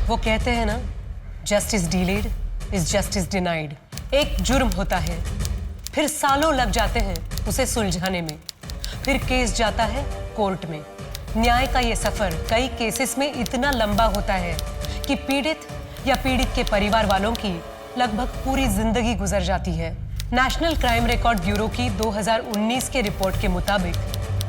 वो कहते हैं ना, justice delayed is justice denied. एक जुर्म होता है, फिर सालों लग जाते हैं उसे सुलझाने में, फिर केस जाता है कोर्ट में। न्याय का ये सफर कई केसेस में इतना लंबा होता है कि पीड़ित या पीड़ित के परिवार वालों की लगभग पूरी जिंदगी गुजर जाती है। नेशनल क्राइम रिकॉर्ड ब्यूरो की 2019 के रिपोर्ट के मुताबिक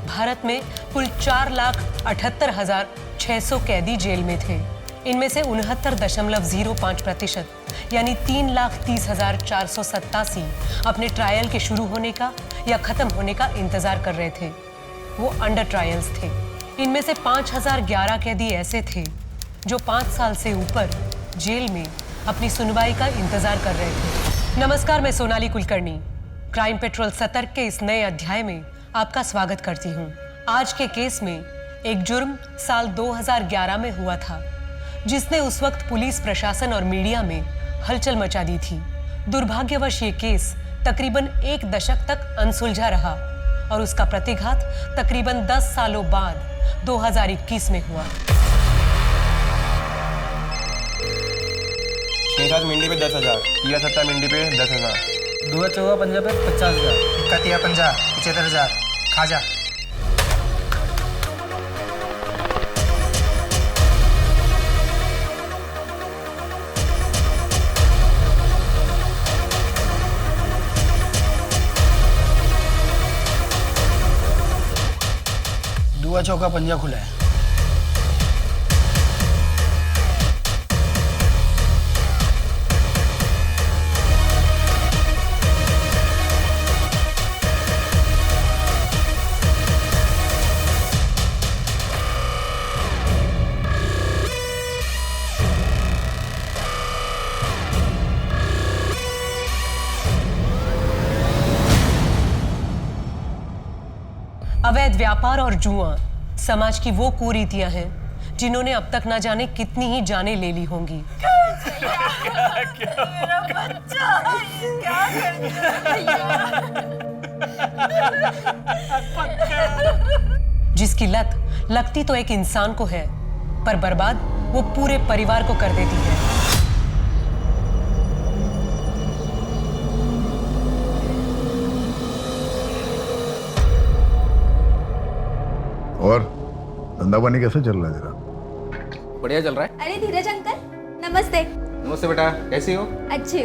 भारत में कुल 4,78,600 कैदी जेल में थे। इनमें से 69.05% यानी 3,30,487 अपने ट्रायल के शुरू होने का या खत्म होने का इंतजार कर रहे थे। वो अंडर ट्रायल्स थे। इनमें से 5,011 कैदी ऐसे थे जो 5 साल से ऊपर जेल में अपनी सुनवाई का इंतजार कर रहे थे। नमस्कार, मैं सोनाली कुलकर्णी क्राइम पेट्रोल सतर्क के इस नए अध्याय में आपका स्वागत करती हूँ। आज के केस में एक जुर्म साल 2011 में हुआ था जिसने उस वक्त पुलिस प्रशासन और मीडिया में हलचल मचा दी थी। दुर्भाग्यवश ये केस तकरीबन 1 दशक तक अनसुलझा रहा और उसका प्रतिघात तकरीबन 10 सालों बाद 2021 में हुआ। 6-7 मिंडी पे 10,000, 3-7 मिंडी पे 10,000, 2-4 पंजा पे 50,000, 51-50, 75,000, खाजा। दुआ चौका पंजा खुला है। अवैध व्यापार और जुआ समाज की वो कुरीतियां हैं जिन्होंने अब तक ना जाने कितनी ही जानें ले ली होंगी। मेरा बच्चा क्या जिसकी लत लगती तो एक इंसान को है, पर बर्बाद वो पूरे परिवार को कर देती है। और धंधा पानी कैसा चल रहा है तेरा? बढ़िया चल रहा है। अरे धीरज अंकल, नमस्ते। नमस्ते बेटा, कैसी हो? अच्छे।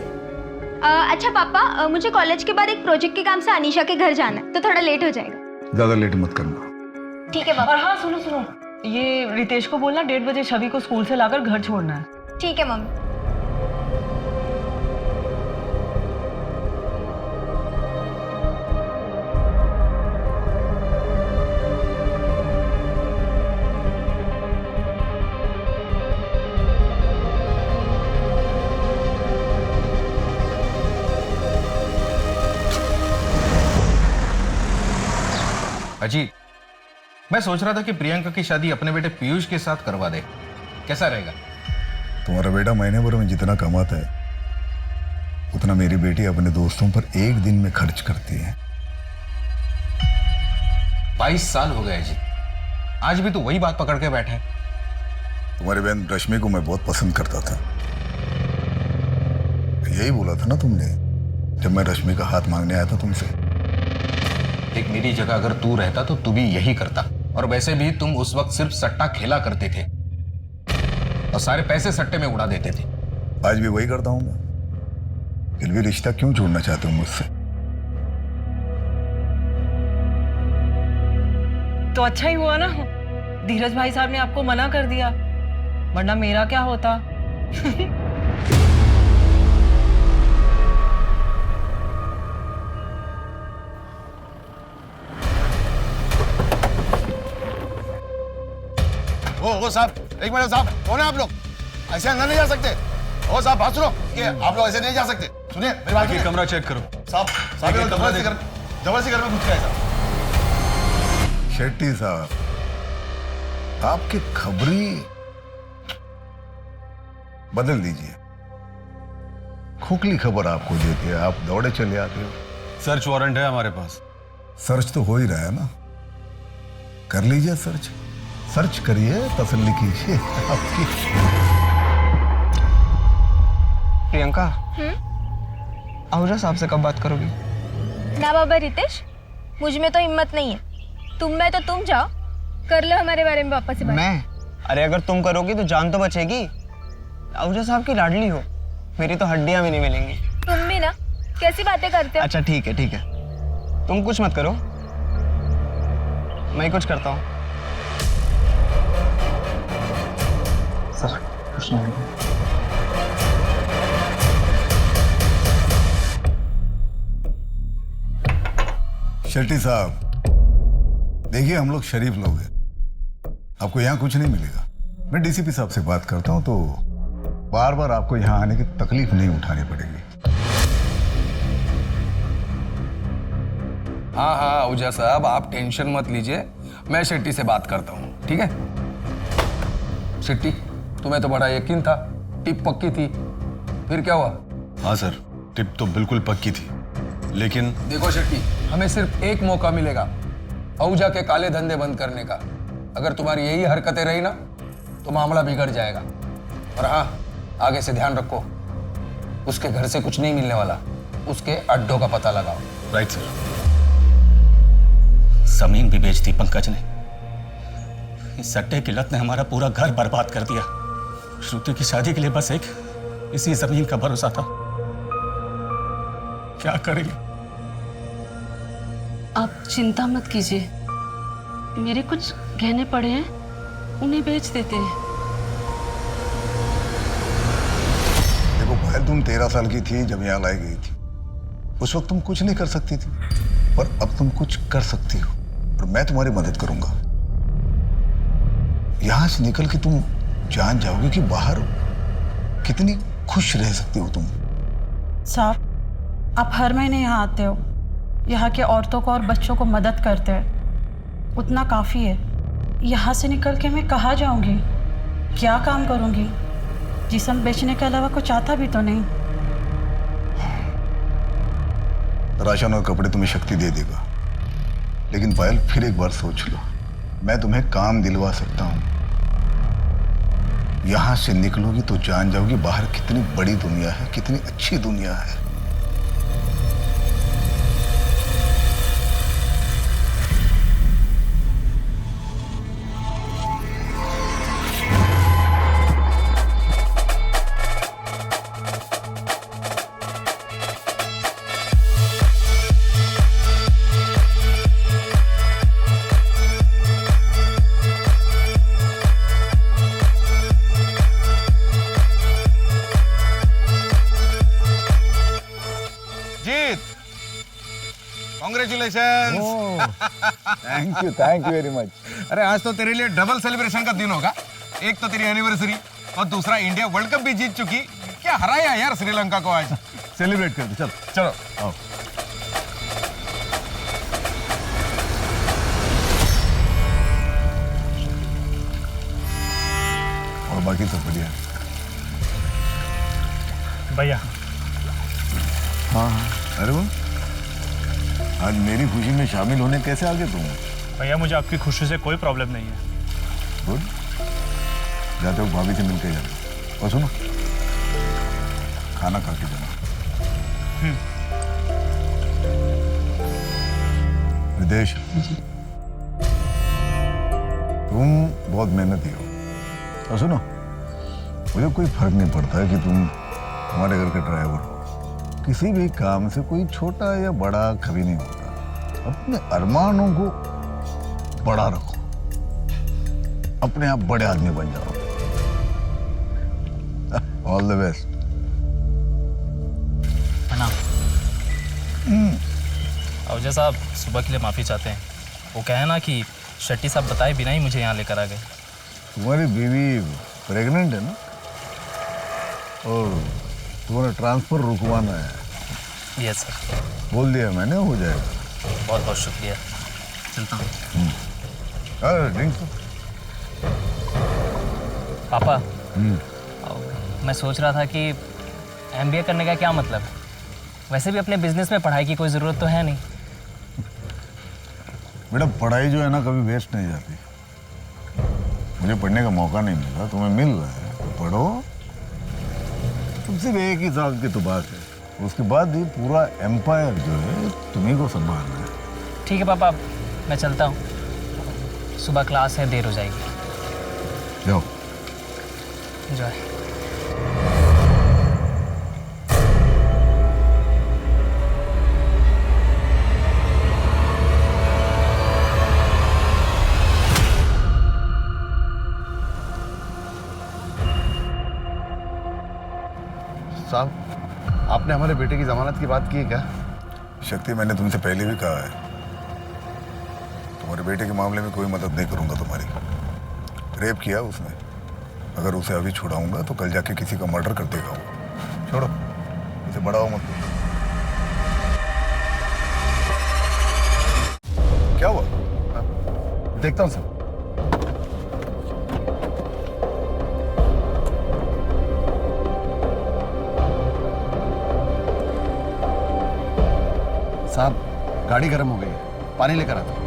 अच्छा पापा, मुझे कॉलेज के बाद एक प्रोजेक्ट के काम से अनीशा के घर जाना है, तो थोड़ा लेट हो जाएगा। ज्यादा लेट मत करना। ठीक है पापा। और हाँ सुनो, ये रितेश को बोलना 1:30 बजे छवि को स्कूल से लाकर घर छोड़ना है। ठीक है मम्मी। अजी, मैं सोच रहा था कि प्रियंका की शादी अपने बेटे पीयूष के साथ करवा दे, कैसा रहेगा? तुम्हारा बेटा महीने भर में जितना कमाता है उतना मेरी बेटी अपने दोस्तों पर एक दिन में खर्च करती है। 22 साल हो गए जी, आज भी तो वही बात पकड़ के बैठा है। तुम्हारी बहन रश्मि को मैं बहुत पसंद करता था। यही बोला था ना तुमने जब मैं रश्मि का हाथ मांगने आया था तुमसे। एक मेरी जगह अगर तू रहता तो तू भी यही करता। और वैसे भी तुम उस वक्त सिर्फ सट्टा खेला करते थे और सारे पैसे सट्टे में उड़ा देते थे। आज भी वही करता हूं मैं। फिर भी रिश्ता क्यों छोड़ना चाहते हो मुझसे? तो अच्छा ही हुआ ना, धीरज भाई साहब ने आपको मना कर दिया, वरना मेरा क्या होता। ओ साहब, एक मिनट साहब, कौन है आप लोग? ऐसे अंदर नहीं जा सकते। ओ साहब, बात सुनो, ये आप लोग ऐसे नहीं जा सकते। सुनिए मेरी बात, कमरा चेक करो। साहब जबरदस्ती घर में घुस गए साहब। शेट्टी साहब, आपकी खबरी बदल दीजिए। खोखली खबर आपको देती है, आप दौड़े चले आते हो। सर्च वारंट है हमारे पास। सर्च तो हो ही रहा है ना, कर लीजिए सर्च। सर्च करिए, तसल्ली कीजिए आपकी। प्रियंका आहूजा साहब से कब बात करोगी? ना बाबा रितेश, मुझ में तो हिम्मत नहीं है। तुम में तो तुम जाओ, कर लो हमारे बारे में पापा से बात। मैं? अरे अगर तुम करोगी तो जान तो बचेगी। आहूजा साहब की लाडली हो, मेरी तो हड्डियां भी नहीं मिलेंगी। तुम भी ना, कैसी बातें करते हो? अच्छा ठीक है, तुम कुछ मत करो, मैं कुछ करता हूँ। सर कुछ नहीं। शेट्टी साहब, देखिए हम लोग शरीफ लोग हैं, आपको यहाँ कुछ नहीं मिलेगा। मैं डीसीपी साहब से बात करता हूँ तो बार बार आपको यहाँ आने की तकलीफ नहीं उठानी पड़ेगी। हाँ हाँ आहूजा साहब, आप टेंशन मत लीजिए, मैं शेट्टी से बात करता हूँ, ठीक है? शेट्टी, तुम्हें तो बड़ा यकीन था, टिप पक्की थी, फिर क्या हुआ? हाँ सर, टिप तो बिल्कुल पक्की थी, लेकिन देखो शेट्टी, हमें सिर्फ एक मौका मिलेगा आहूजा के काले धंधे बंद करने का। अगर तुम्हारी यही हरकतें रही ना तो मामला बिगड़ जाएगा। और हाँ, आगे से ध्यान रखो, उसके घर से कुछ नहीं मिलने वाला, उसके अड्डों का पता लगाओ। Right sir. जमीन भी बेच दी पंकज ने। इस सट्टे की लत ने हमारा पूरा घर बर्बाद कर दिया। श्रुति की शादी के लिए बस एक इसी जमीन का भरोसा था। क्या करेंगे? आप चिंता मत कीजिए, मेरे कुछ गहने पड़े हैं, उन्हें बेच देते हैं। देखो पहले तुम 13 साल की थी जब यहाँ लाई गई थी, उस वक्त तुम कुछ नहीं कर सकती थी, पर अब तुम कुछ कर सकती हो और मैं तुम्हारी मदद करूंगा। यहां से निकल के तुम जान जाओगे कि बाहर कितनी खुश रह सकती हो तुम। साहब, आप हर महीने यहाँ आते हो, यहाँ के औरतों को और बच्चों को मदद करते हैं, उतना काफ़ी है। यहाँ से निकल के मैं कहाँ जाऊँगी, क्या काम करूँगी? जिस्म बेचने के अलावा कुछ आता भी तो नहीं। राशन और कपड़े तुम्हें शक्ति दे देगा, लेकिन पायल फिर एक बार सोच लो, मैं तुम्हें काम दिलवा सकता हूँ। यहां से निकलोगी तो जान जाओगी बाहर कितनी बड़ी दुनिया है, कितनी अच्छी दुनिया है। Thank you very much. अरे आज तो तेरे लिए डबल सेलिब्रेशन का दिन होगा। एक तो तेरी एनिवर्सरी और दूसरा इंडिया वर्ल्ड कप भी जीत चुकी। क्या हराया यार श्रीलंका को आज। सेलिब्रेट कर दो, चलो चलो आओ। और बाकी सब बढ़िया? भैया। हाँ अरे वो आज मेरी खुशी में शामिल होने कैसे आ गए तुम? भैया मुझे आपकी खुशी से कोई प्रॉब्लम नहीं है। गुड, जाते हो भाभी से मिलके जाना। और सुनो, खाना खा के जाना। रितेश, तुम बहुत मेहनती हो। और सुनो, मुझे कोई फर्क नहीं पड़ता है कि तुम हमारे घर के ड्राइवर हो। किसी भी काम से कोई छोटा या बड़ा कभी नहीं होता। अपने अरमानों को बड़ा रखो, अपने आप बड़े आदमी बन जाओ। All the best. आहूजा साहब सुबह के लिए माफ़ी चाहते हैं। वो कहे ना कि शेट्टी साहब बताए बिना ही मुझे यहाँ लेकर आ गए। तुम्हारी बीवी प्रेग्नेंट है ना? और तुम्हारा ट्रांसफर रुकवाना है। Yes sir. बोल दिया मैंने, हो जाएगा। बहुत बहुत शुक्रिया, चलता हूँ। अरे ड्रिंक तो। पापा, मैं सोच रहा था कि MBA करने का क्या मतलब है? वैसे भी अपने बिजनेस में पढ़ाई की कोई ज़रूरत तो है नहीं। बेटा पढ़ाई जो है ना कभी वेस्ट नहीं जाती। मुझे पढ़ने का मौका नहीं मिला, तुम्हें मिल रहा है तो पढ़ो। तुम सिर्फ एक ही साल की तो बात है, उसके बाद भी पूरा एम्पायर जो है तुम्हीं को संभालना है। ठीक है पापा, मैं चलता हूँ, सुबह क्लास है, देर हो जाएगी। जाओ। एंजॉय। साहब, आपने हमारे बेटे की जमानत की बात की है क्या? शक्ति, मैंने तुमसे पहले भी कहा है, तुम्हारे बेटे के मामले में कोई मदद नहीं करूंगा तुम्हारी। रेप किया उसने, अगर उसे अभी छुड़ाऊंगा तो कल जाके किसी का मर्डर कर देगा वो। छोड़ो, इसे बढ़ाओ मत। क्या हुआ? देखता हूँ सर। साहब, गाड़ी गर्म हो गई है, पानी लेकर आता हूं।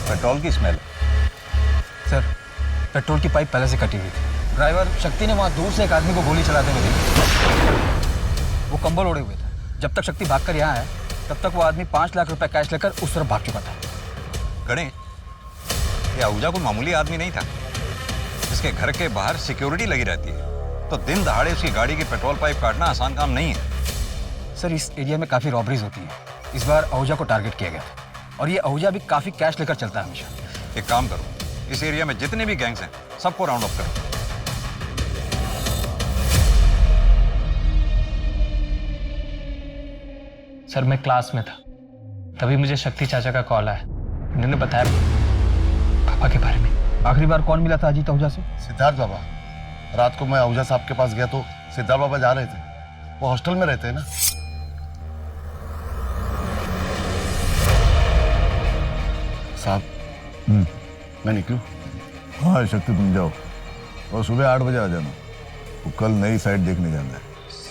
पेट्रोल की स्मेल। सर, पेट्रोल की पाइप पहले से कटी हुई थी। ड्राइवर शक्ति ने वहां दूर से एक आदमी को गोली चलाते हुए देखा। वो कंबल ओढ़े हुए था। जब तक शक्ति भागकर यहाँ आया, तब तक वो आदमी 5 लाख रुपए कैश लेकर उस तरफ भाग चुका था। गणेश, ये आहूजा कोई मामूली आदमी नहीं था। इसके घर के बाहर सिक्योरिटी लगी रहती है, तो दिन दहाड़े उसकी गाड़ी की पेट्रोल पाइप काटना आसान काम नहीं है। सर, इस एरिया में काफी रॉबरीज होती है। इस बार आहूजा को टारगेट किया गया था, और ये आहूजा भी काफी कैश लेकर चलता है हमेशा। एक काम करो, इस एरिया में जितने भी गैंग्स हैं सबको राउंड अप करो। सर, मैं क्लास में था, तभी मुझे शक्ति चाचा का कॉल आया। उन्होंने बताया पापा के बारे में। आखिरी बार कौन मिला था अजीत आहूजा से? सिद्धार्थ बाबा। रात को मैं आहूजा साहब के पास गया तो सिद्धार्थ बाबा जा रहे थे। वो हॉस्टल में रहते हैं ना। साहब, मैं निकलूं? हाँ शक्ति, तुम जाओ और सुबह 8 बजे आ जाना। तो कल नई साइट देखने जाना है।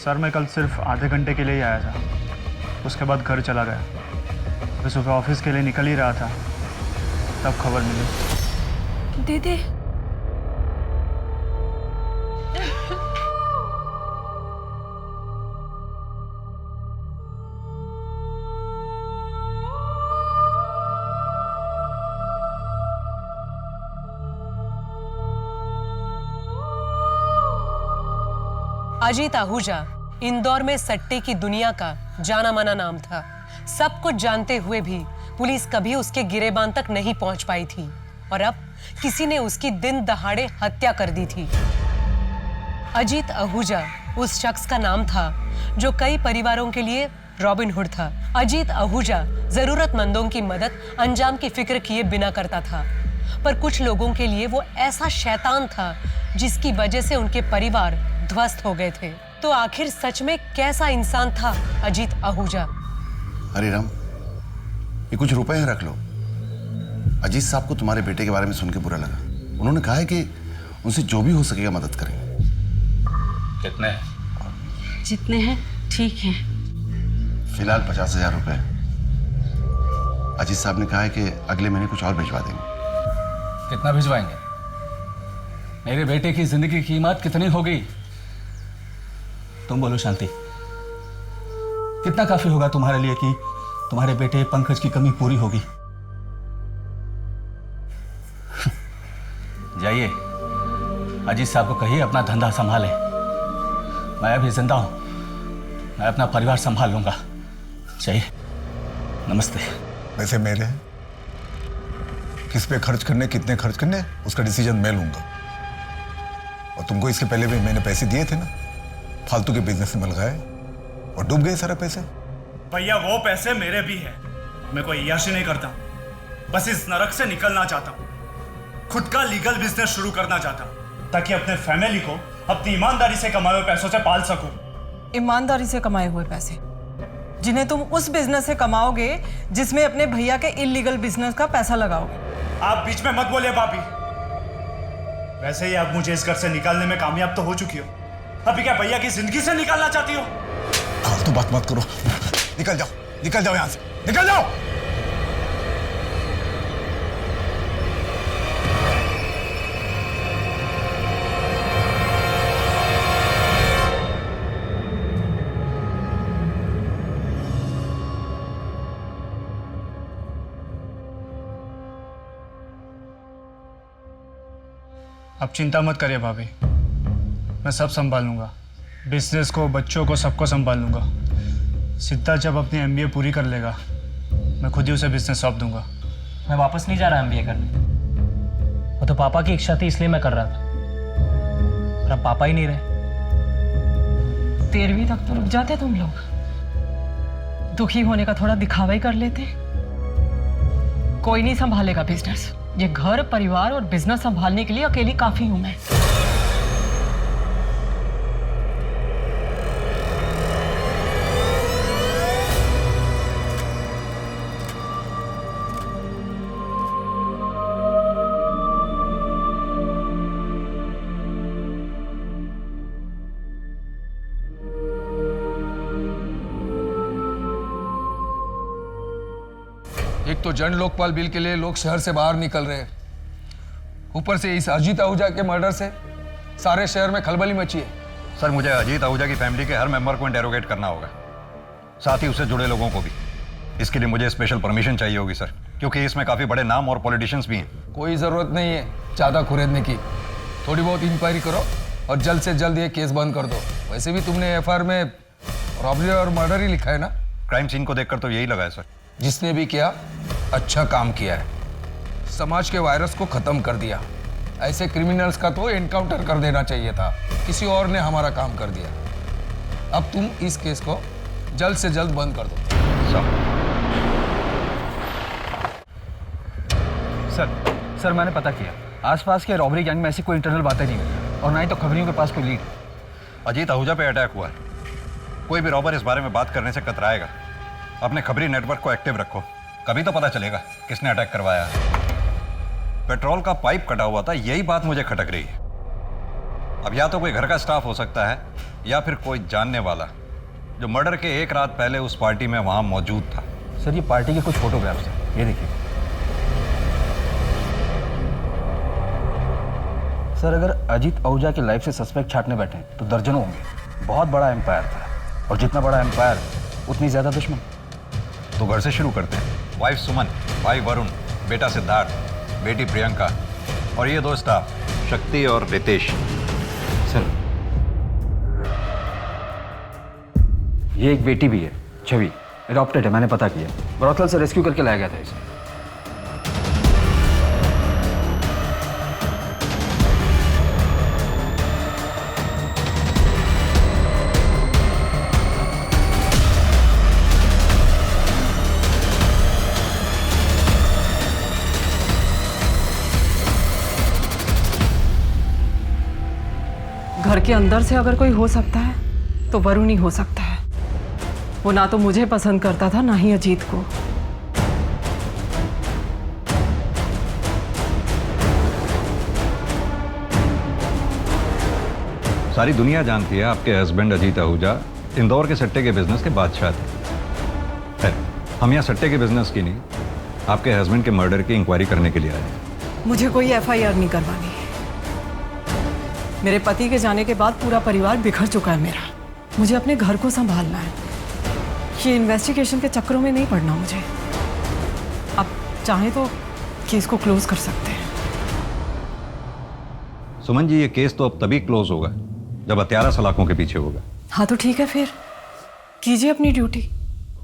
सर, मैं कल सिर्फ आधे घंटे के लिए ही आया था, उसके बाद घर चला गया। मैं सुबह ऑफिस के लिए निकल ही रहा था, तब खबर मिली। दीदी, अजीत आहूजा इंदौर में सट्टे की दुनिया का जाना माना नाम था। सब कुछ जानते हुए भी पुलिस कभी उसके गिरेबान तक नहीं पहुंच पाई थी, और अब किसी ने उसकी दिन दहाड़े हत्या कर दी थी। अजीत आहूजा उस शख्स का नाम था जो कई परिवारों के लिए रॉबिन हुड था। अजीत आहूजा जरूरतमंदों की मदद अंजाम की फिक्र किए बिना करता था, पर कुछ लोगों के लिए वो ऐसा शैतान था जिसकी वजह से उनके परिवार ध्वस्त हो गए थे। तो आखिर सच में कैसा इंसान था अजीत आहूजा? अरे राम, ये कुछ रुपए हैं, रख लो। अजीत साहब को तुम्हारे बेटे के बारे में सुन के बुरा लगा। उन्होंने कहा है कि उनसे जो भी हो सकेगा मदद करेंगे। कितने? जितने हैं ठीक हैं। फिलहाल 50,000 रुपए। अजीत साहब ने कहा है कि अगले महीने कुछ और भिजवा देंगे। कितना भिजवाएंगे? मेरे बेटे की जिंदगी की कीमत कितनी होगी? तुम बोलो शांति, कितना काफी होगा तुम्हारे लिए कि तुम्हारे बेटे पंकज की कमी पूरी होगी? जाइए, अजीत साहब को कहिए अपना धंधा संभाले। मैं अभी जिंदा हूं, मैं अपना परिवार संभाल लूंगा। चाहिए। नमस्ते। पैसे मेरे हैं, किस पे खर्च करने, कितने खर्च करने, उसका डिसीजन मैं लूंगा। और तुमको इसके पहले भी मैंने पैसे दिए थे ना, फालतू के बिजनेस में लगाए और डूब गए सारे पैसे। भैया वो पैसे मेरे भी हैं। मैं कोई अय्याशी नहीं करता, बस इस नरक से निकलना चाहता हूँ। खुद का लीगल बिजनेस शुरू करना चाहता हूँ ताकि अपने फैमिली को अपनी ईमानदारी से कमाए हुए पैसों से पाल सकूं। ईमानदारी से कमाए हुए पैसे जिन्हें तुम उस बिजनेस से कमाओगे जिसमें अपने भैया के इलीगल बिजनेस का पैसा लगाओगे। आप बीच में मत बोलिए भाभी। वैसे ही आप मुझे इस घर से निकालने में कामयाब तो हो चुकी हो, अभी क्या भैया की जिंदगी से निकालना चाहती हो? फालतू बात मत करो, निकल जाओ, निकल जाओ यहां से, निकल जाओ। आप चिंता मत करिए भाभी, मैं सब संभाल लूंगा। बिजनेस को, बच्चों को, सबको संभाल लूंगा। सिद्धार्थ जब अपनी MBA पूरी कर लेगा, मैं खुद ही उसे बिजनेस सौंप दूंगा। मैं वापस नहीं जा रहा MBA करने। वो तो पापा की इच्छा थी इसलिए मैं कर रहा था, पर अब पापा ही नहीं रहे। 13वीं तक तो रुक जाते तुम लोग, दुखी होने का थोड़ा दिखावा ही कर लेते। कोई नहीं संभालेगा बिजनेस। ये घर, परिवार और बिजनेस संभालने के लिए अकेली काफी हूं मैं। एक तो जन लोकपाल बिल के लिए लोग शहर से बाहर निकल रहे हैं, ऊपर से इस अजीत आहूजा के मर्डर से सारे शहर में खलबली मची है। सर, मुझे अजीत आहूजा की फैमिली के हर मेंबर को इंटेरोगेट करना होगा, साथ ही उससे जुड़े लोगों को भी। इसके लिए मुझे स्पेशल परमिशन चाहिए होगी सर, क्योंकि इसमें काफी बड़े नाम और पॉलिटिशियंस भी हैं। कोई जरूरत नहीं है ज्यादा खुरेदने की, थोड़ी बहुत इंक्वायरी करो और जल्द से जल्द ये केस बंद कर दो। वैसे भी तुमने FIR में रॉबरी और मर्डर ही लिखा है ना? क्राइम सीन को देखकर तो यही लगा है सर। जिसने भी किया अच्छा काम किया है, समाज के वायरस को खत्म कर दिया। ऐसे क्रिमिनल्स का तो एनकाउंटर कर देना चाहिए था, किसी और ने हमारा काम कर दिया। अब तुम इस केस को जल्द से जल्द बंद कर दो। सर मैंने पता किया, आसपास के रॉबरी गैंग में ऐसी कोई इंटरनल बातें नहीं हुई और ना ही तो खबरियों के पास कोई लीड। अजीत आहूजा पे अटैक हुआ है, कोई भी रॉबर इस बारे में बात करने से कतराएगा। अपने खबरी नेटवर्क को एक्टिव रखो, कभी तो पता चलेगा किसने अटैक करवाया है। पेट्रोल का पाइप कटा हुआ था, यही बात मुझे खटक रही है। अब या तो कोई घर का स्टाफ हो सकता है या फिर कोई जानने वाला जो मर्डर के एक रात पहले उस पार्टी में वहां मौजूद था। सर ये पार्टी के कुछ फोटोग्राफ्स हैं, ये देखिए। सर अगर अजीत आहूजा की लाइफ से सस्पेक्ट छाटने बैठे तो दर्जनों होंगे। बहुत बड़ा एम्पायर था, और जितना बड़ा एम्पायर उतनी ज्यादा दुश्मन। तो घर से शुरू करते हैं। वाइफ सुमन, भाई वरुण, बेटा सिद्धार्थ, बेटी प्रियंका और ये दो स्टाफ शक्ति और रितेश। सर ये एक बेटी भी है, छवि, एडॉप्टेड है, मैंने पता किया। ब्रॉथल से रेस्क्यू करके लाया गया था इसे। घर के अंदर से अगर कोई हो सकता है तो वरुण ही हो सकता है। वो ना तो मुझे पसंद करता था, ना ही अजीत को। सारी दुनिया जानती है आपके हस्बैंड अजीत आहूजा इंदौर के सट्टे के बिजनेस के बादशाह थे। हम यहाँ सट्टे के बिजनेस की नहीं, आपके हस्बैंड के मर्डर की इंक्वायरी करने के लिए आए। मुझे कोई FIR नहीं करवानी। मेरे पति के जाने के बाद पूरा परिवार बिखर चुका है मेरा। मुझे अपने घर को संभालना है, ये इन्वेस्टिगेशन के चक्करों में नहीं पड़ना मुझे। अब चाहे तो केस को क्लोज कर सकते हैं। सुमन जी, ये केस तो अब तभी क्लोज होगा जब हत्यारा सलाखों के पीछे होगा। हाँ तो ठीक है, फिर कीजिए अपनी ड्यूटी,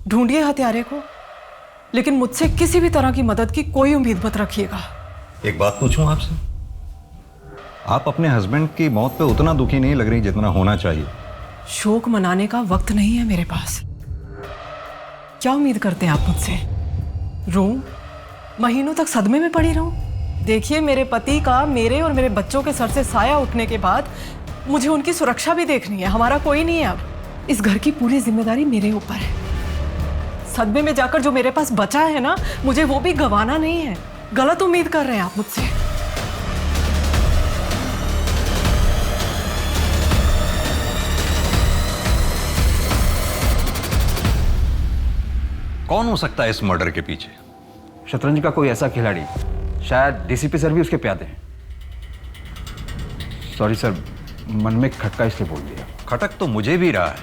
ढूंढिए हत्यारे को, लेकिन मुझसे किसी भी तरह की मदद की कोई उम्मीद मत रखिएगा। एक बात पूछूं आपसे, आप अपने हस्बैंड की मौत पे उतना दुखी नहीं लग रही जितना होना चाहिए। शोक मनाने का वक्त नहीं है मेरे पास। क्या उम्मीद करते हैं आप मुझसे? रोऊं, महीनों तक सदमे में पड़ी रहूं? देखिए, मेरे पति का मेरे और मेरे बच्चों के सर से साया उठने के बाद मुझे उनकी सुरक्षा भी देखनी है। हमारा कोई नहीं है अब। इस घर की पूरी जिम्मेदारी मेरे ऊपर है। सदमे में जाकर जो मेरे पास बचा है ना, मुझे वो भी गंवाना नहीं है। गलत उम्मीद कर रहे हैं आप मुझसे। कौन हो सकता है इस मर्डर के पीछे? शतरंज का कोई ऐसा खिलाड़ी, शायद डीसीपी सर भी उसके प्यादे हैं। सॉरी सर, मन में खटका इसलिए बोल दिया। खटक तो मुझे भी रहा है।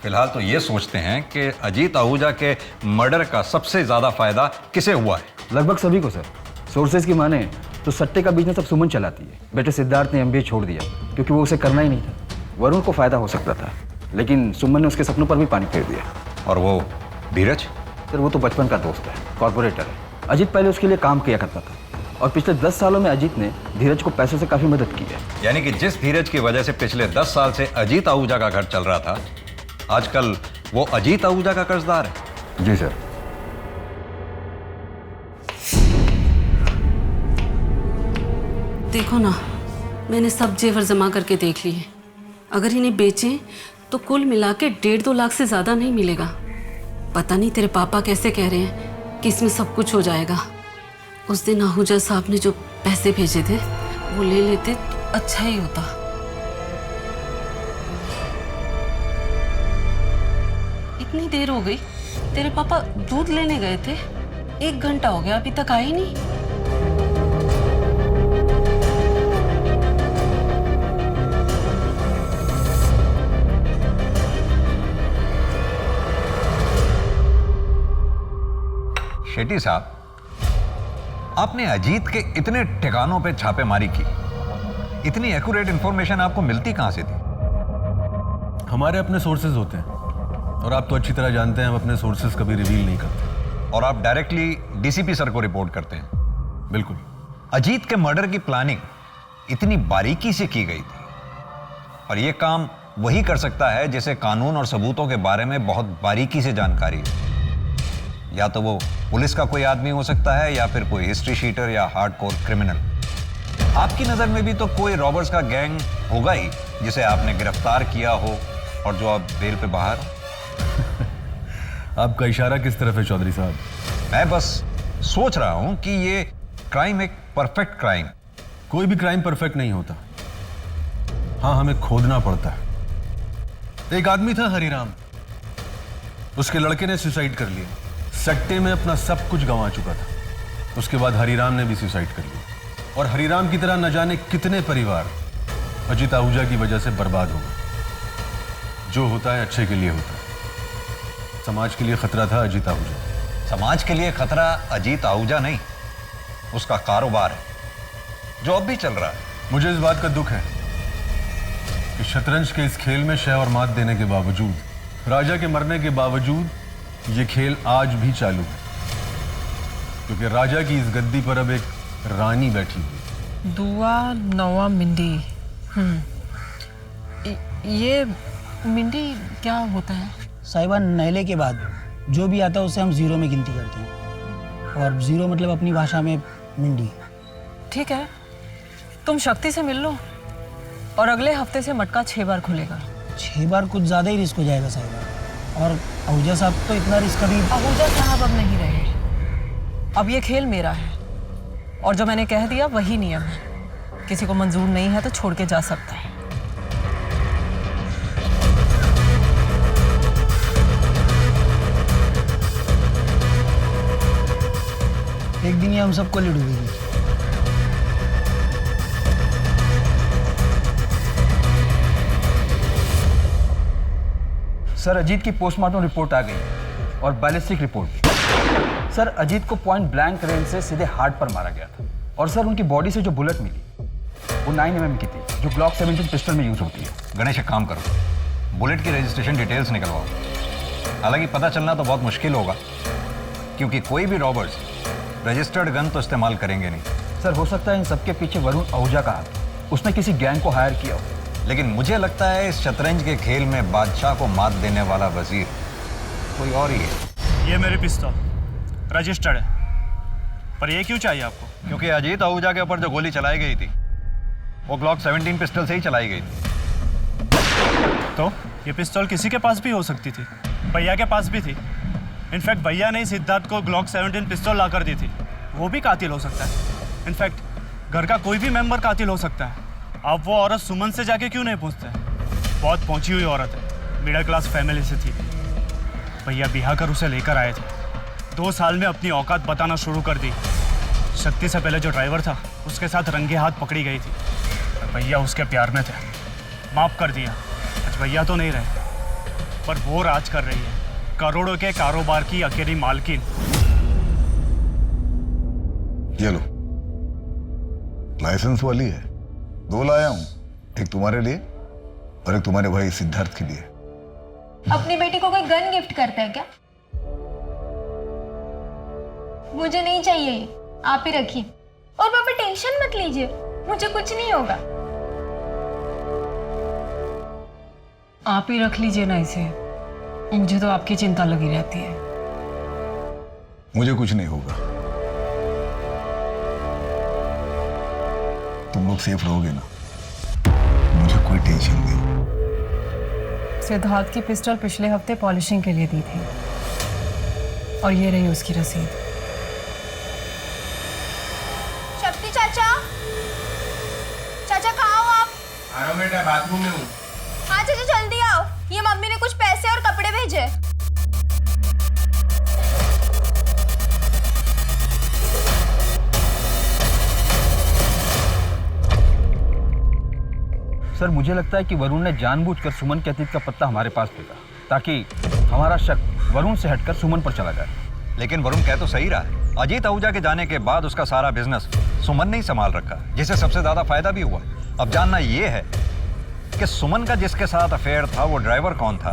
फिलहाल तो ये सोचते हैं कि अजीत आहूजा के मर्डर का सबसे ज्यादा फायदा किसे हुआ है? लगभग सभी को सर। सोर्सेज की माने तो सट्टे का बिजनेस अब सुमन चलाती है। बेटे सिद्धार्थ ने एमबीए छोड़ दिया क्योंकि वो उसे करना ही नहीं था। वरुण को फायदा हो सकता था, लेकिन सुमन ने उसके सपनों पर भी पानी फेर दिया। और वो धीरज? सर वो तो बचपन का दोस्त है, कॉर्पोरेटर है। अजीत पहले उसके लिए काम किया करता था और पिछले 10 सालों में अजीत ने धीरज को पैसों से काफी मदद की है। यानी कि जिस धीरज की वजह से पिछले 10 साल से अजीत आहूजा का घर चल रहा था, आजकल वो अजीत आहूजा का कर्जदार है। जी सर। देखो ना, मैंने सब जेवर जमा करके देख लिए। अगर इन्हें बेचें तो कुल मिला के 1.5-2 लाख से ज्यादा नहीं मिलेगा। पता नहीं तेरे पापा कैसे कह रहे हैं कि इसमें सब कुछ हो जाएगा। उस दिन आहूजा साहब ने जो पैसे भेजे थे वो ले लेते तो अच्छा ही होता। इतनी देर हो गई, तेरे पापा दूध लेने गए थे। 1 घंटा हो गया, अभी तक आए ही नहीं। शेट्टी साहब, आपने अजीत के इतने ठिकानों पे छापेमारी की, इतनी एक्यूरेट इंफॉर्मेशन आपको मिलती कहां से थी? हमारे अपने सोर्सेज होते हैं और आप तो अच्छी तरह जानते हैं हम अपने सोर्सेज कभी रिवील नहीं करते। और आप डायरेक्टली डीसीपी सर को रिपोर्ट करते हैं? बिल्कुल। अजीत के मर्डर की प्लानिंग इतनी बारीकी से की गई थी, और यह काम वही कर सकता है जिसे कानून और सबूतों के बारे में बहुत बारीकी से जानकारी है। या तो वो पुलिस का कोई आदमी हो सकता है या फिर कोई हिस्ट्री शीटर या हार्डकोर क्रिमिनल। आपकी नजर में भी तो कोई रॉबर्स का गैंग होगा ही जिसे आपने गिरफ्तार किया हो और जो अब बेल पे बाहर हो। आपका इशारा किस तरफ है चौधरी साहब? मैं बस सोच रहा हूं कि ये क्राइम एक परफेक्ट क्राइम। कोई भी क्राइम परफेक्ट नहीं होता। हाँ, हमें खोदना पड़ता है। एक आदमी था हरिराम, उसके लड़के ने सुसाइड कर लिया। सट्टे में अपना सब कुछ गंवा चुका था। उसके बाद हरिराम ने भी सुसाइड कर लिया। और हरिराम की तरह न जाने कितने परिवार अजीत आहूजा की वजह से बर्बाद हो गए। जो होता है अच्छे के लिए होता है। समाज के लिए खतरा था अजीत आहूजा। समाज के लिए खतरा अजीत आहूजा नहीं, उसका कारोबार है जो अब भी चल रहा है। मुझे इस बात का दुख है कि शतरंज के इस खेल में शह और मात देने के बावजूद, राजा के मरने के बावजूद ये खेल आज भी चालू है, क्योंकि राजा की इस गद्दी पर अब एक रानी बैठी हुई। दुआ नवा मिंडी। ये मिंडी क्या होता है? साहिबा, नहले के बाद जो भी आता है उसे हम 0 में गिनती करते हैं, और 0 मतलब अपनी भाषा में मिंडी। ठीक है, तुम शक्ति से मिल लो और अगले हफ्ते से मटका 6 बार खुलेगा। 6 बार कुछ ज्यादा ही रिस्क हो जाएगा साहिबा। और आहूजा साहब तो इतना रिस्क अभी। आहूजा साहब अब नहीं रहे। अब ये खेल मेरा है और जो मैंने कह दिया वही नियम है। किसी को मंजूर नहीं है तो छोड़ के जा सकता है। एक दिन ही हम सबको ले डूबेगी। सर, अजीत की पोस्टमार्टम रिपोर्ट आ गई और बैलिस्टिक रिपोर्ट भी। सर, अजीत को पॉइंट ब्लैंक रेंज से सीधे हार्ट पर मारा गया था। और सर, उनकी बॉडी से जो बुलेट मिली वो 9mm की थी, जो ग्लॉक 17 पिस्टल में यूज होती है। गणेश एक काम करो, बुलेट की रजिस्ट्रेशन डिटेल्स निकलवाओ। हालांकि पता चलना तो बहुत मुश्किल होगा, क्योंकि कोई भी रॉबर्स रजिस्टर्ड गन तो इस्तेमाल करेंगे नहीं। सर हो सकता है इन सबके पीछे वरुण आहूजा का हाथ, उसने किसी गैंग को हायर किया हो। लेकिन मुझे लगता है इस शतरंज के खेल में बादशाह को मात देने वाला वजीर कोई और ही है। ये मेरी पिस्तौल रजिस्टर्ड है, पर ये क्यों चाहिए आपको? क्योंकि अजीत आहूजा के ऊपर जो गोली चलाई गई थी वो ग्लॉक 17 पिस्टल से ही चलाई गई थी। तो ये पिस्तौल किसी के पास भी हो सकती थी, भैया के पास भी थी। इनफैक्ट भैया ने सिद्धार्थ को ग्लॉक 17 पिस्तौल ला कर दी थी, वो भी कातिल हो सकता है। इनफैक्ट घर का कोई भी मेंबर कातिल हो सकता है। आप वो औरत सुमन से जाके क्यों नहीं पूछते? बहुत पहुंची हुई औरत है, मिडिल क्लास फैमिली से थी। भैया बिहा कर उसे लेकर आए थे, 2 साल में अपनी औकात बताना शुरू कर दी। शक्ति से पहले जो ड्राइवर था उसके साथ रंगे हाथ पकड़ी गई थी, भैया उसके प्यार में थे, माफ कर दिया। आज भैया तो नहीं रहे, पर वो राज कर रही है, करोड़ों के कारोबार की अकेली मालकिन। ये लो, लाइसेंस वाली है, 2 लाया हूं, एक तुम्हारे लिए और एक तुम्हारे भाई सिद्धार्थ के लिए। अपनी बेटी को कोई गन गिफ्ट करता है क्या? मुझे नहीं चाहिए ये, आप ही रखिए। और पापा टेंशन मत लीजिए, मुझे कुछ नहीं होगा। आप ही रख लीजिए ना इसे, मुझे तो आपकी चिंता लगी रहती है। मुझे कुछ नहीं होगा, तुम लोग सेफ रहोगे ना, मुझे कोई टेंशन नहीं। सिद्धार्थ की पिस्टल पिछले हफ्ते पॉलिशिंग के लिए दी थी और ये रही उसकी रसीद। शक्ति चाचा, चाचा कहाँ हो आप? आ रहा हूँ बेटा, बाथरूम में हूँ। हाँ चाचा जल्दी आओ, ये मम्मी ने कुछ पैसे और कपड़े भेजे। सर मुझे लगता है कि वरुण ने जानबूझकर सुमन के अतीत का पत्ता हमारे पास फेंका, ताकि हमारा शक वरुण से हटकर सुमन पर चला जाए। लेकिन वरुण कह तो सही रहा है, अजीत आहूजा के जाने के बाद उसका सारा बिजनेस सुमन ने ही संभाल रखा, जिससे सबसे ज्यादा फायदा भी हुआ। अब जानना यह है कि सुमन का जिसके साथ अफेयर था वो ड्राइवर कौन था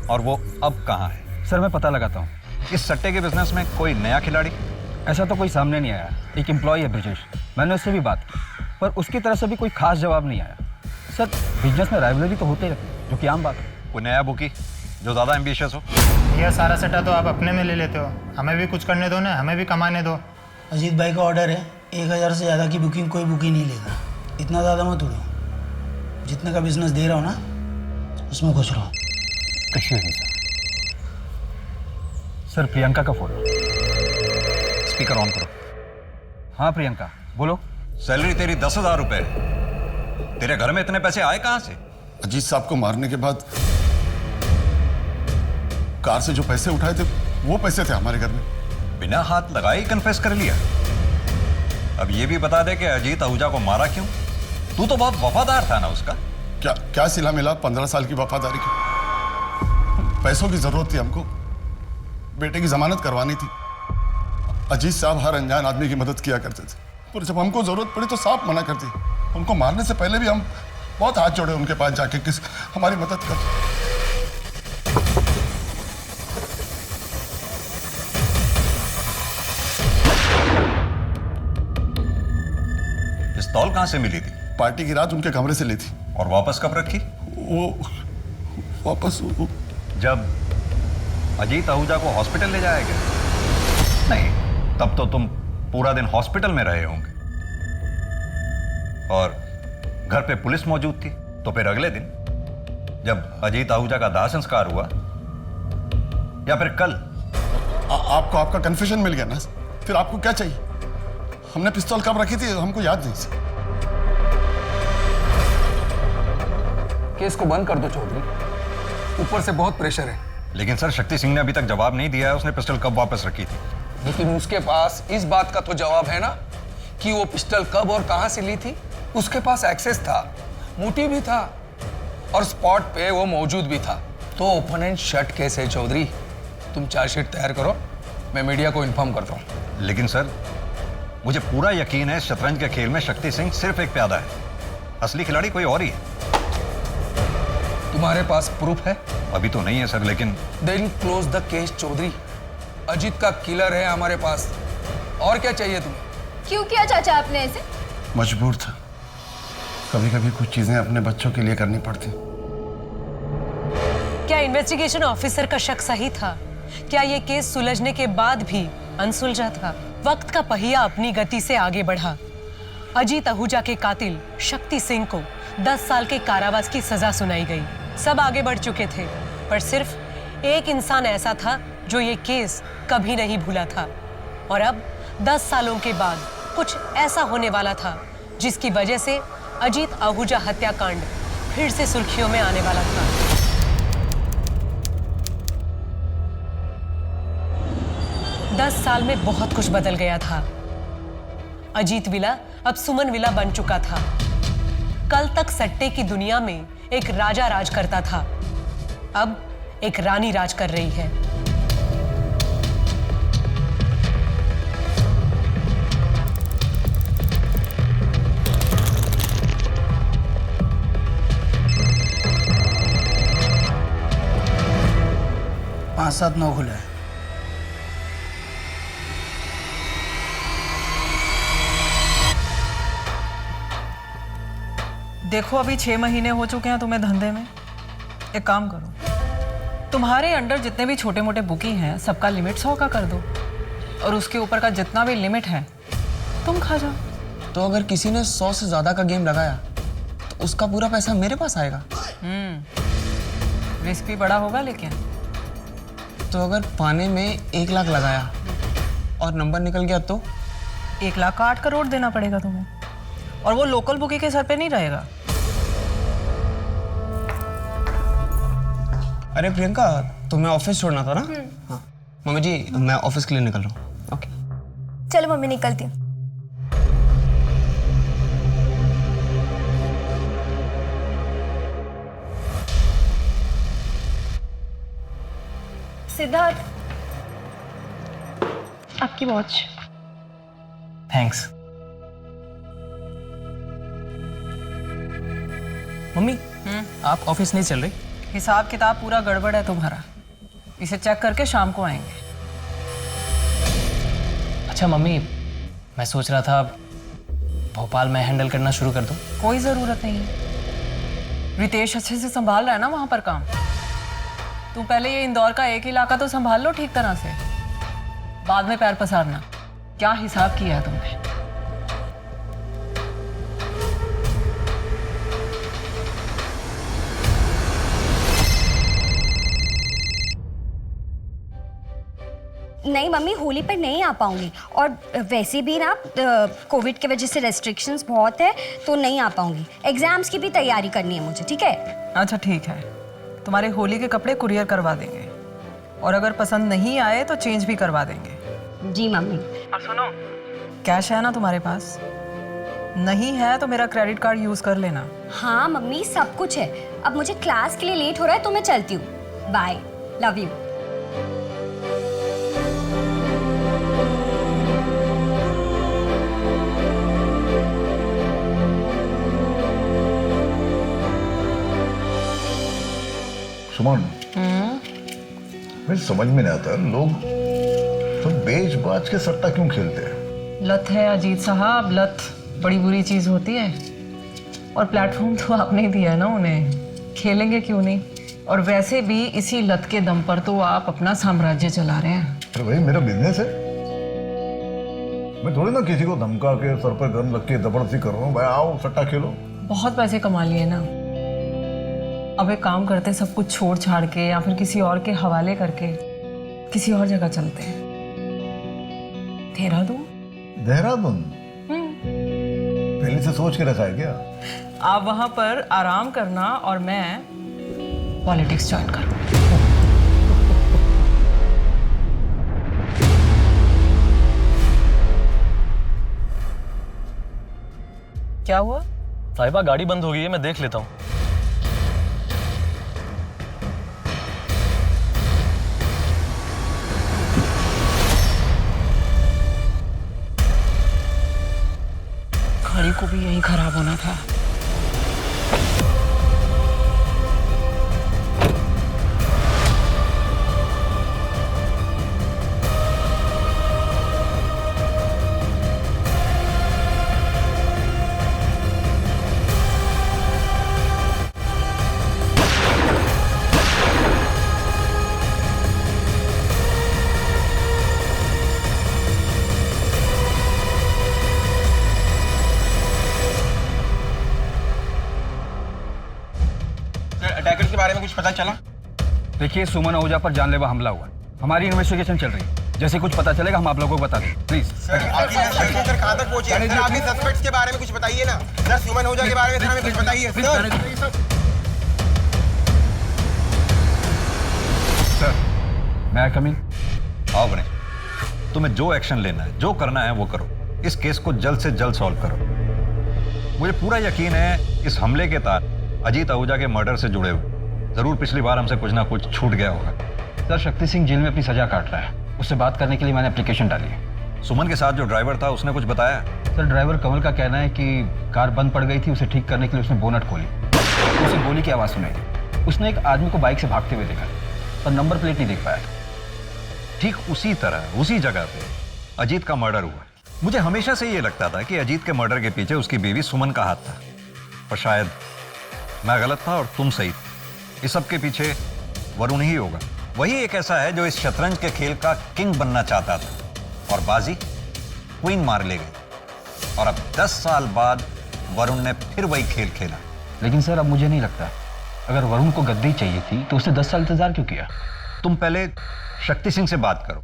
और वो अब कहाँ है। सर मैं पता लगाता हूँ। इस सट्टे के बिजनेस में कोई नया खिलाड़ी? ऐसा तो कोई सामने नहीं आया। एक एम्प्लॉय है ब्रिजेश, मैंने उससे भी बात की, पर उसकी तरफ से भी कोई खास जवाब नहीं आया। सर बिजनेस में राइवलरी तो होते रहती है, जो कि आम बात है। कोई नया बुकी जो ज़्यादा एम्बिशियस हो? यह सारा सट्टा तो आप अपने में ले लेते हो, हमें भी कुछ करने दो ना, हमें भी कमाने दो। अजीत भाई का ऑर्डर है, 1000 से ज़्यादा की बुकिंग कोई बुकिंग नहीं लेगा। इतना ज़्यादा मत उड़ो, जितने का बिजनेस दे रहा हो ना उसमें खुश रहो। एक्सक्यूज मी सर, प्रियंका का फोन। स्पीकर ऑन करो। हाँ प्रियंका बोलो। सैलरी तेरी 10,000 रुपए, तेरे घर में इतने पैसे आए कहाँ से? अजीत साहब को मारने के बाद कार से जो पैसे उठाए थे वो पैसे थे हमारे घर में। बिना हाथ लगाए ही कन्फेस कर लिया। अब ये भी बता दे कि अजीत आहूजा को मारा क्यों? तू तो बहुत वफादार था ना उसका। क्या सिला मिला 15 साल की वफादारी की? पैसों की जरूरत थी हमको, बेटे की जमानत करवानी थी। अजीत साहब हर अनजान आदमी की मदद किया करते थे, पर जब हमको जरूरत पड़ी तो साफ मना कर दी। उनको मारने से पहले भी हम बहुत हाथ जोड़े उनके पास जाके, किस हमारी मदद कर। पिस्तौल कहां से मिली थी? पार्टी की रात उनके कमरे से ली थी। और वापस कब रखी? वापस जब अजीत आहूजा को हॉस्पिटल ले जाया गया? नहीं, तब तो तुम पूरा दिन हॉस्पिटल में रहे होंगे और घर पे पुलिस मौजूद थी। तो फिर अगले दिन जब अजीत आहूजा का दाह संस्कार हुआ या फिर कल? आपको आपका कन्फ्यूजन मिल गया ना? फिर आपको क्या चाहिए? हमने पिस्तौल कब रखी थी हमको याद नहीं। केस को बंद कर दो चौधरी, ऊपर से बहुत प्रेशर है। लेकिन सर शक्ति सिंह ने अभी तक जवाब नहीं दिया है उसने पिस्टल कब वापस रखी थी। लेकिन उसके पास इस बात का तो जवाब है ना कि वो पिस्टल कब और कहां से ली थी। उसके पास एक्सेस था, मोटिव भी था और स्पॉट पे वो मौजूद भी था। तो ओपन एंड शट केस है चौधरी। तुम चार्जशीट तैयार करो, मैं मीडिया को इन्फॉर्म करता हूँ। लेकिन सर मुझे पूरा यकीन है शतरंज के खेल में शक्ति सिंह सिर्फ एक प्यादा है। असली खिलाड़ी कोई और ही है। तुम्हारे पास प्रूफ है? अभी तो नहीं है सर, लेकिन then close the case Chaudhary. Ajit का किलर है हमारे पास, और क्या चाहिए तुम्हें? क्यों किया चाचा आपने ऐसे? मजबूर था। कभी कभी कुछ चीजें अपने बच्चों के लिए करनी पड़ती। क्या इन्वेस्टिगेशन ऑफिसर का शक सही था? क्या ये केस सुलझने के बाद भी अनसुलझा था? वक्त का पहिया अपनी गति से आगे बढ़ा। अजीत आहूजा के कातिल शक्ति सिंह को 10 साल के कारावास की सजा सुनाई गई। सब आगे बढ़ चुके थे, पर सिर्फ एक इंसान ऐसा था जो ये केस कभी नहीं भूला था। और अब 10 सालों के बाद कुछ ऐसा होने वाला था जिसकी वजह से अजीत आहूजा हत्याकांड फिर से सुर्खियों में आने वाला था। दस साल में बहुत कुछ बदल गया था। अजीत विला अब सुमन विला बन चुका था। कल तक सट्टे की दुनिया में एक राजा राज करता था, अब एक रानी राज कर रही है। पाँच 7 9 खुला है। देखो अभी 6 महीने हो चुके हैं तुम्हें धंधे में। एक काम करो, तुम्हारे अंडर जितने भी छोटे मोटे बुकी हैं सबका लिमिट 100 का कर दो, और उसके ऊपर का जितना भी लिमिट है तुम खा जाओ। तो अगर किसी ने 100 से ज्यादा का गेम लगाया तो उसका पूरा पैसा मेरे पास आएगा। रिस्क भी बड़ा होगा, लेकिन तो अगर पाने में 1 लाख लगाया और नंबर निकल गया तो 1 लाख का 8 करोड़ देना पड़ेगा तुम्हें, और वो लोकल बुकी के सर पे नहीं रहेगा। अरे प्रियंका, तुम्हें ऑफिस छोड़ना था ना? हाँ मम्मी जी, मैं ऑफिस के लिए निकल रहा हूँ। ओके चलो मम्मी, निकलती हूँ। सिद्धार्थ, आपकी वॉच। थैंक्स। मम्मी, आप ऑफिस नहीं चल रही? हिसाब किताब पूरा गड़बड़ है तुम्हारा, इसे चेक करके शाम को आएंगे। अच्छा मम्मी, मैं सोच रहा था भोपाल में हैंडल करना शुरू कर दूं। कोई ज़रूरत नहीं है, रितेश अच्छे से संभाल रहा है ना वहाँ पर काम। तुम पहले ये इंदौर का एक इलाका तो संभाल लो ठीक तरह से, बाद में पैर पसारना। क्या हिसाब किया है तुमने? नहीं मम्मी, होली पर नहीं आ पाऊंगी, और वैसे भी ना कोविड की वजह से रेस्ट्रिक्शंस बहुत है, तो नहीं आ पाऊंगी। एग्जाम्स की भी तैयारी करनी है मुझे, ठीक है? अच्छा ठीक है, तुम्हारे होली के कपड़े कुरियर करवा देंगे, और अगर पसंद नहीं आए तो चेंज भी करवा देंगे। जी मम्मी। और सुनो, कैश है ना तुम्हारे पास? नहीं है तो मेरा क्रेडिट कार्ड यूज कर लेना। हाँ मम्मी, सब कुछ है। अब मुझे क्लास के लिए लेट हो रहा है तो मैं चलती हूँ। Bye, love you. सुमन, मुझे समझ में नहीं आता लोग तो बेच बाज के सट्टा क्यों खेलते हैं? लत है अजीत साहब, लत बड़ी बुरी चीज होती है, और प्लेटफॉर्म तो आपने ही दिया है ना उन्हें, खेलेंगे क्यों नहीं? और वैसे भी इसी लत के दम पर तो आप अपना साम्राज्य चला रहे हैं। अरे भाई, मेरा बिजनेस है, मैं थोड़ी ना किसी को धमका के सर पर गन रख के जबरदस्ती कर रहा हूँ। भाई आओ सट्टा खेलो। बहुत पैसे कमा लिए ना, अब एक काम करते, सब कुछ छोड़ छाड़ के या फिर किसी और के हवाले करके किसी और जगह चलते हैं। देहरादून। देहरादून पहले से सोच के रखा है क्या? आप वहां पर आराम करना और मैं पॉलिटिक्स ज्वाइन करूँ। क्या हुआ? साहिबा गाड़ी बंद हो गई है, मैं देख लेता हूँ। गाड़ी को भी यहीं खराब होना था। कुछ पता चला? देखिए, सुमन आहूजा पर जानलेवा हमला हुआ। हमारी इन्वेस्टिगेशन चल रही है। जैसे कुछ पता चलेगा हम आप लोगों को बता दें, प्लीज। सर कहाँ तक पहुंची है? सर अभी सस्पेक्ट्स के बारे में कुछ बताइए ना। सर सुमन आहूजा के बारे में हमें कुछ बताइए सर। मैं आई कम इन? आओ गणेश, तुम्हें जो एक्शन लेना है, जो करना है वो करो। इस केस को जल्द से जल्द सॉल्व करो। मुझे पूरा यकीन है इस हमले के तार अजीत आहूजा के मर्डर से जुड़े हुए। जरूर पिछली बार हमसे कुछ ना कुछ छूट गया होगा। सर, शक्ति सिंह जेल में अपनी सजा काट रहा है। उससे बात करने के लिए मैंने एप्लीकेशन डाली है। सुमन के साथ जो ड्राइवर था उसने कुछ बताया? सर, ड्राइवर कमल का कहना है कि कार बंद पड़ गई थी, उसे ठीक करने के लिए उसने बोनट खोली। उसे गोली की आवाज़ सुनाई थी। उसने एक आदमी को बाइक से भागते हुए देखा, पर नंबर प्लेट नहीं देख पाया। ठीक उसी तरह उसी जगह पे अजीत का मर्डर हुआ। मुझे हमेशा से ये लगता था कि अजीत के मर्डर के पीछे उसकी बीवी सुमन का हाथ था, पर शायद मैं गलत था और तुम सही थे। इस सब के पीछे वरुण ही होगा। वही एक ऐसा है जो इस शतरंज के खेल का किंग बनना चाहता था और बाजी क्वीन मार ले गई। और अब 10 साल बाद वरुण ने फिर वही खेल खेला। लेकिन सर, अब मुझे नहीं लगता, अगर वरुण को गद्दी चाहिए थी तो उसने 10 साल इंतजार क्यों किया? तुम पहले शक्ति सिंह से बात करो,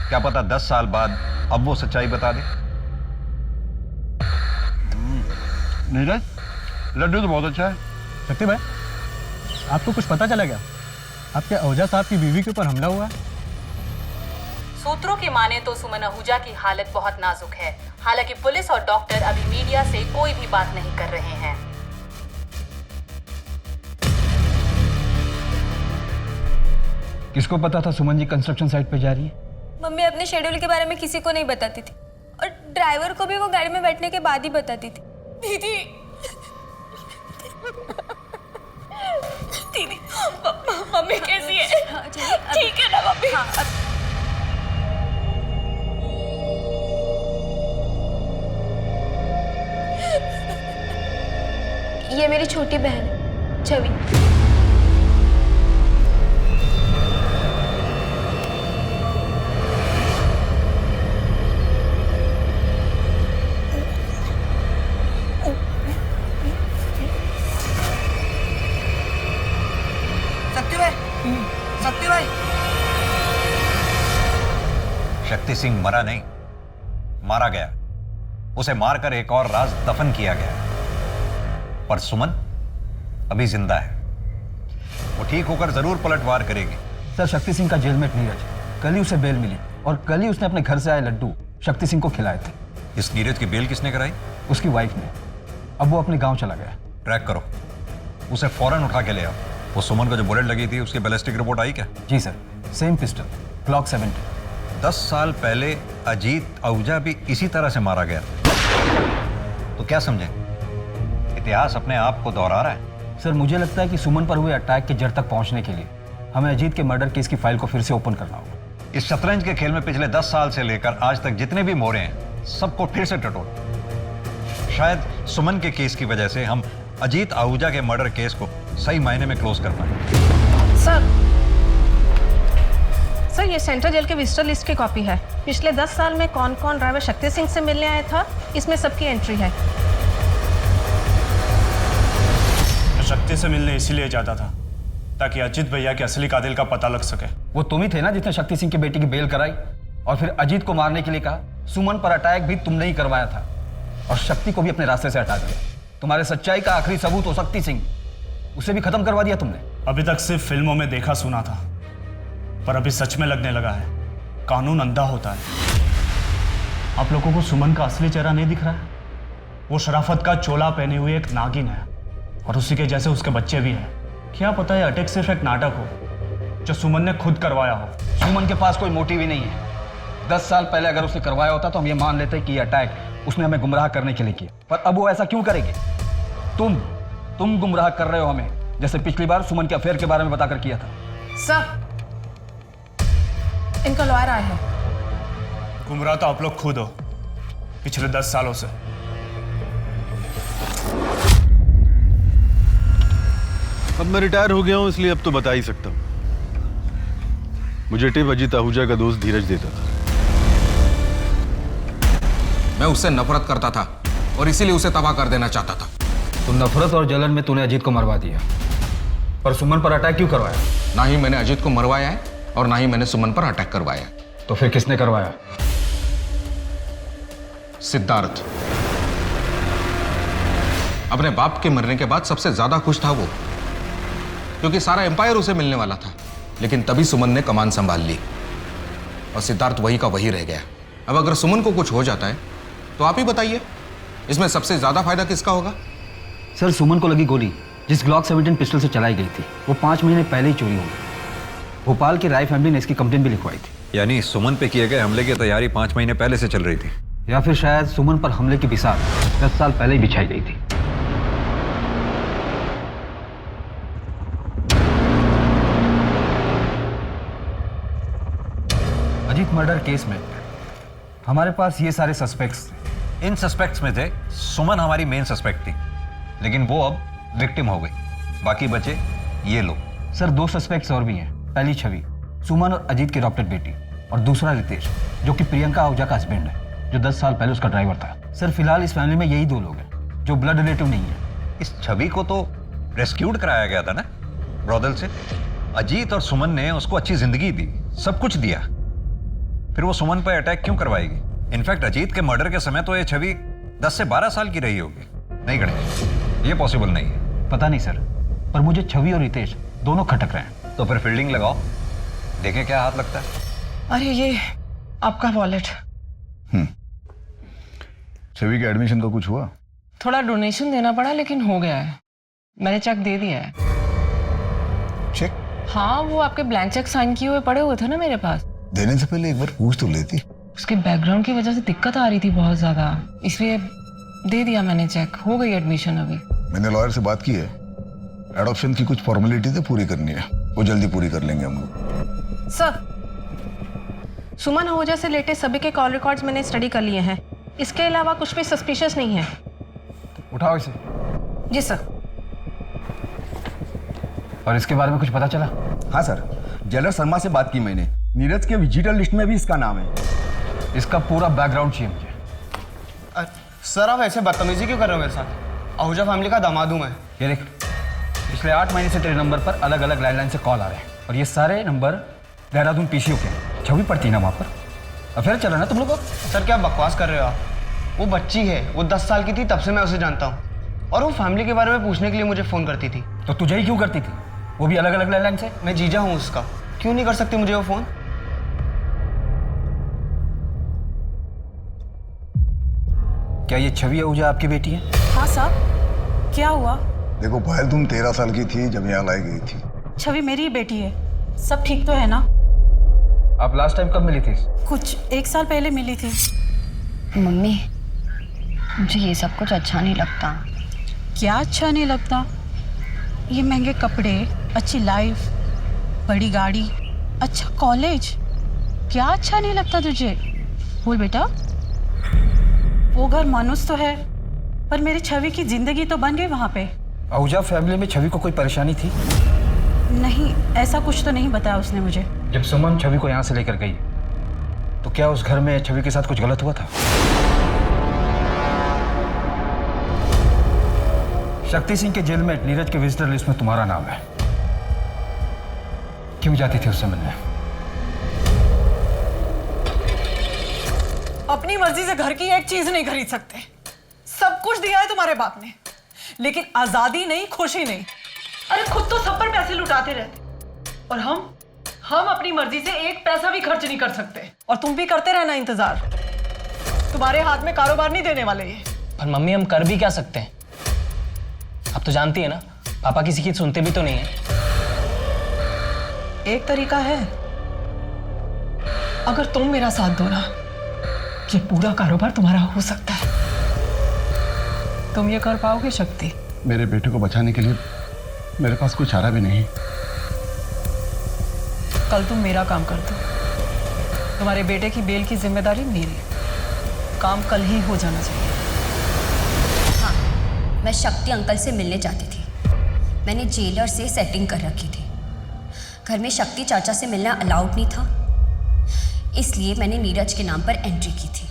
क्या पता 10 साल बाद अब वो सच्चाई बता दे। नीरज, लड्डू तो बहुत अच्छा है। शक्ति भाई, आपको कुछ पता चला क्या? आपके आहूजा साहब की बीवी के ऊपर हमला हुआ है? सूत्रों की माने तो सुमन आहूजा की हालत बहुत नाजुक है। हालांकि पुलिस और डॉक्टर अभी मीडिया से कोई भी बात नहीं कर रहे हैं। किसको पता था सुमन जी कंस्ट्रक्शन साइट पे जा रही है? मम्मी अपने शेड्यूल के बारे में किसी को नहीं बताती थी और ड्राइवर को भी वो गाड़ी में बैठने के बाद ही बताती थी। दीदी दीदी, मम्मी कैसी है? ठीक है ना मम्मी? ये मेरी छोटी बहन है छवि। शक्ति भाई, शक्ति सिंह मरा नहीं, मारा गया। उसे मारकर एक और राज दफन किया गया, पर सुमन अभी जिंदा है। वो ठीक होकर जरूर पलटवार करेगी। सर, शक्ति सिंह का जेलमेट नीरज, कल ही उसे बेल मिली और कल ही उसने अपने घर से आए लड्डू शक्ति सिंह को खिलाए थे। इस नीरज की बेल किसने कराई? उसकी वाइफ ने। अब वो अपने गांव चला गया। ट्रैक करो, उसे फौरन उठा के ले आओ। वो सुमन को जो बुलेट लगी थी उसकी बैलिस्टिक रिपोर्ट आई क्या? जी सर, सेम पिस्टल, क्लॉक 70। 10 साल पहले अजीत आहूजा भी इसी तरह से मारा गया। तो क्या समझे, इतिहास अपने आप को दोहरा रहा है। सर, मुझे लगता है कि सुमन पर हुए अटैक के जड़ तक पहुंचने के लिए हमें अजीत के मर्डर केस की फाइल को फिर से ओपन करना होगा। इस शतरंज के खेल में पिछले 10 साल से लेकर आज तक जितने भी मोड़े हैं सबको फिर से टटोल। शायद सुमन के केस की वजह से हम अजीत आहूजा के मर्डर केस को सही मायने में क्लोज कर पाए। सर, ये सेंट्रल जेल के विजिटर लिस्ट की कॉपी है। पिछले 10 साल में कौन कौन ड्राइवर शक्ति सिंह से मिलने आया था, इसमें सबकी एंट्री है। मैं शक्ति से मिलने इसीलिए जाता था ताकि अजीत भैया के असली कातिल का पता लग सके। वो तुम ही थे ना जिसने शक्ति सिंह की बेटी की बेल कराई और फिर अजीत को मारने के लिए कहा। सुमन पर अटैक भी तुमने ही करवाया था और शक्ति को भी अपने रास्ते से हटा दिया। तुम्हारे सच्चाई का आखिरी सबूत हो शक्ति सिंह, उसे भी खत्म करवा दिया तुमने। अभी तक सिर्फ फिल्मों में देखा सुना था, पर अभी सच में लगने लगा है कानून अंधा होता है। आप लोगों को सुमन का असली चेहरा नहीं दिख रहा है? वो शराफत का चोला पहने हुए एक नागिन है और उसी के जैसे उसके बच्चे भी हैं। क्या पता है अटैक सिर्फ एक नाटक हो जो सुमन ने खुद करवाया हो। सुमन के पास कोई मोटिव ही नहीं है। 10 साल पहले अगर उसने करवाया होता तो हम ये मान लेते कि ये अटैक उसने हमें गुमराह करने के लिए किया, पर अब वो ऐसा क्यों करेगी? तुम गुमराह कर रहे हो हमें, जैसे पिछली बार सुमन के अफेयर के बारे में बताकर किया था। सर, इनका लॉयर आया है। गुमराह तो आप लोग खुद हो पिछले 10 सालों से। अब मैं रिटायर हो गया हूं, इसलिए अब तो बता ही सकता हूं। मुझे टिप अजीत आहूजा का दोस्त धीरज देता था। मैं उससे नफरत करता था और इसीलिए उसे तबाह कर देना चाहता था। तो नफरत और जलन में तूने अजीत को मरवा दिया, पर सुमन पर अटैक क्यों करवाया? ना ही मैंने अजीत को मरवाया है और ना ही मैंने सुमन पर अटैक करवाया है। तो फिर किसने करवाया? सिद्धार्थ। अपने बाप के मरने के बाद सबसे ज्यादा खुश था वो, क्योंकि सारा एम्पायर उसे मिलने वाला था। लेकिन तभी सुमन ने कमान संभाल ली और सिद्धार्थ वही का वही रह गया। अब अगर सुमन को कुछ हो जाता है तो आप ही बताइए, इसमें सबसे ज्यादा फायदा किसका होगा? सर, सुमन को लगी गोली जिस ग्लॉक 17 पिस्टल से चलाई गई थी वो 5 महीने पहले ही चोरी हो गई। भोपाल की राय फैमिली ने इसकी कंप्लेंट भी लिखवाई थी। यानी सुमन पे किए गए हमले की तैयारी 5 महीने पहले से चल रही थी, या फिर शायद सुमन पर हमले की बिसात 10 साल पहले ही बिछाई गई थी। अजीत मर्डर केस में हमारे पास ये सारे सस्पेक्ट्स थे। इन सस्पेक्ट्स में थे सुमन हमारी मेन सस्पेक्ट थी, लेकिन वो अब विक्टिम हो गई। बाकी बचे ये लोग। सर, 2 सस्पेक्ट्स और भी हैं। पहली छवि, सुमन और अजीत की अडॉप्टेड बेटी, और दूसरा रितेश, जो कि प्रियंका आहूजा का हस्बैंड है, जो 10 साल पहले उसका ड्राइवर था। सर, फिलहाल इस फैमिली में यही 2 लोग हैं जो ब्लड रिलेटिव नहीं है। इस छवि को तो रेस्क्यूड कराया गया था ना ब्रॉदल से। अजीत और सुमन ने उसको अच्छी जिंदगी दी, सब कुछ दिया, फिर वो सुमन पर अटैक क्यों करवाएगी? इनफैक्ट अजीत के मर्डर के समय तो ये छवि 10 से 12 साल की रही होगी। नहीं गणेश, ये पॉसिबल नहीं है। पता नहीं सर, पर मुझे छवि और रितेश दोनों खटक रहे हैं। तो फिर फील्डिंग लगाओ, देखें क्या हाथ लगता है। अरे ये आपका वॉलेट। छवि के एडमिशन का कुछ हुआ? थोड़ा डोनेशन देना पड़ा लेकिन हो गया है। मैंने चेक दे दिया है। चेक? हाँ, वो आपके ब्लैंक चेक साइन किए हुए पड़े हुए थे ना मेरे पास। देने से पहले एक बार पूछ तो लेती। उसके बैकग्राउंड की वजह से दिक्कत आ रही थी बहुत ज्यादा, इसलिए दे दिया मैंने चेक। हो गई एडमिशन अभी। मैंने लॉयर से बात की है, एडॉप्शन की कुछ फॉर्मेलिटी तो पूरी करनी है, वो जल्दी पूरी कर लेंगे हम लोग। सर, सुमन आहूजा से लेटेस्ट सभी के कॉल रिकॉर्ड्स मैंने स्टडी कर लिए हैं। इसके अलावा कुछ भी सस्पिशियस नहीं है। उठाओ इसे। जी सर। और इसके बारे में कुछ पता चला? हाँ सर, जेलर शर्मा से बात की मैंने। नीरज के विजिटर लिस्ट में भी इसका नाम है। इसका पूरा बैकग्राउंड चाहिए मुझे। सर, आप ऐसे बदतमीजी क्यों कर रहे हो मेरे साथ? आहूजा फैमिली का दामाद हूं मैं। ये देख, पिछले 8 महीने से तेरे नंबर पर अलग अलग लैंडलाइन से कॉल आ रहे हैं और ये सारे नंबर देहरादून पीसीओ के हैं। छवि पड़ती ना वहाँ पर। अफेयर चल रहा ना तुम लोगों का? सर, क्या बकवास कर रहे हो आप? वो बच्ची है, वो 10 साल की थी तब से मैं उसे जानता हूँ, और वो फैमिली के बारे में पूछने के लिए मुझे फ़ोन करती थी। तो तुझे ही क्यों करती थी? वो भी अलग अलग लैंडलाइन से। मैं जीजा हूँ उसका, क्यों नहीं कर सकती मुझे वो फ़ोन? क्या ये छवि आहूजा आपकी बेटी है? हाँ साहब, क्या हुआ? देखो पायल, तुम 13 साल की थी जब यहाँ लाई गई थी। छवि मेरी ही बेटी है। सब ठीक तो है ना? आप लास्ट टाइम कब मिली थी? कुछ 1 साल पहले मिली थी। मम्मी, मुझे ये सब कुछ अच्छा नहीं लगता। क्या अच्छा नहीं लगता? ये महंगे कपड़े, अच्छी लाइफ, बड़ी गाड़ी, अच्छा कॉलेज, क्या अच्छा नहीं लगता तुझे? बोल बेटा। वो घर मानुस तो है, पर मेरी छवि की जिंदगी तो बन गई वहाँ पे। आहूजा फैमिली में छवि को कोई परेशानी थी? नहीं, ऐसा कुछ तो नहीं बताया उसने मुझे। जब सुमन छवि को यहाँ से लेकर गई तो क्या उस घर में छवि के साथ कुछ गलत हुआ था? शक्ति सिंह के जेल में नीरज के विजिटर लिस्ट में तुम्हारा नाम है। क्यों जाती थी उससे मिलने? अपनी मर्जी से घर की एक चीज नहीं खरीद सकते। सब कुछ दिया है तुम्हारे बाप ने, लेकिन आजादी नहीं, खुशी नहीं। अरे खुद तो सब पर पैसे लुटाते रहते, और हम अपनी मर्जी से एक पैसा भी खर्च नहीं कर सकते। और तुम भी करते रहना इंतजार। तुम्हारे हाथ में कारोबार नहीं देने वाले ये। पर मम्मी, हम कर भी क्या सकते हैं? अब तो जानती है ना, पापा किसी की सुनते भी तो नहीं है। एक तरीका है, अगर तुम मेरा साथ दो ना, ये पूरा कारोबार तुम्हारा हो सकता है। तुम ये कर पाओगे शक्ति? मेरे बेटे को बचाने के लिए मेरे पास कोई चारा भी नहीं। कल तुम मेरा काम कर दो, तुम्हारे बेटे की बेल की जिम्मेदारी मेरी। काम कल ही हो जाना चाहिए। हाँ, मैं शक्ति अंकल से मिलने जाती थी। मैंने जेलर से सेटिंग कर रखी थी। घर में शक्ति चाचा से मिलना अलाउड नहीं था, इसलिए मैंने नीरज के नाम पर एंट्री की थी।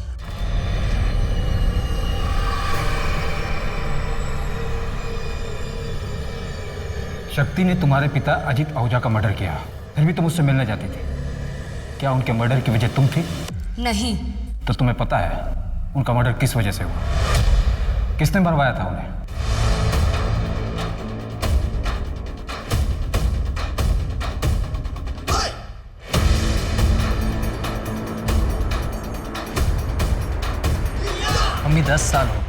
शक्ति ने तुम्हारे पिता अजीत आहूजा का मर्डर किया, फिर भी तुम उससे मिलने जाती थी। क्या उनके मर्डर की वजह तुम थी? नहीं। तो तुम्हें पता है उनका मर्डर किस वजह से हुआ? किसने मरवाया था उन्हें? मम्मी 10 साल हो,